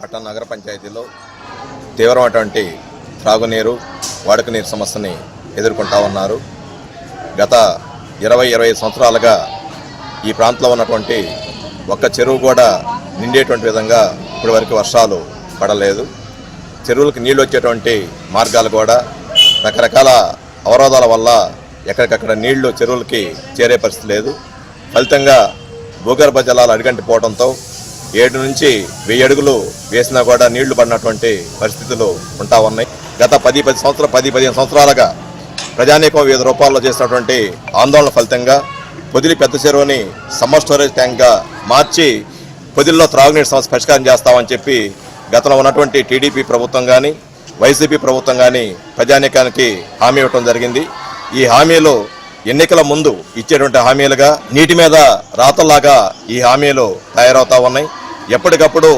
పట్టణ నగర పంచాయతీలో తీవ్రమైనటువంటి త్రాగునీరు వాడుక నీరు సమస్యని ఎదుర్కొంటా ఉన్నారు. గత 20-25 సంవత్సరాలుగా ఈ ప్రాంతంలో ఉన్నటువంటి ఒక్క చెరువు కూడా నిండేటువంటి విధంగా ఇప్పటి వరకు వర్షాలు పడలేదు. చెరువులకు నీళ్ళు వచ్చేటువంటి మార్గాలు కూడా రకరకాల అవరోధాల వల్ల ఎక్కడికక్కడ నీళ్లు చెరువులకి చేరే పరిస్థితి లేదు. ఫలితంగా భూగర్భ జలాలు అడుగంటిపోవడంతో 7 నుంచి 1000 అడుగులు వేసినా కూడా నీళ్లు పడినటువంటి పరిస్థితులు ఉంటా ఉన్నాయి. గత 10-15 సంవత్సరాలుగా ప్రజానీకం వివిధ రూపాల్లో చేసినటువంటి ఆందోళన ఫలితంగా పొదిలి పెద్ద చెరువుని సమ్మర్ స్టోరేజ్ ట్యాంక్గా మార్చి పొదిలిలో త్రాగునీటి సమస్య పరిష్కారం చేస్తామని చెప్పి గతంలో ఉన్నటువంటి టీడీపీ ప్రభుత్వం కానీ వైసీపీ ప్రభుత్వం కానీ ప్రజానీకానికి హామీ ఇవ్వడం జరిగింది. ఈ హామీలు ఎన్నికల ముందు ఇచ్చేటువంటి హామీలుగా నీటి మీద రాతల్లాగా ఈ హామీలు తయారవుతా ఉన్నాయి. ఎప్పటికప్పుడు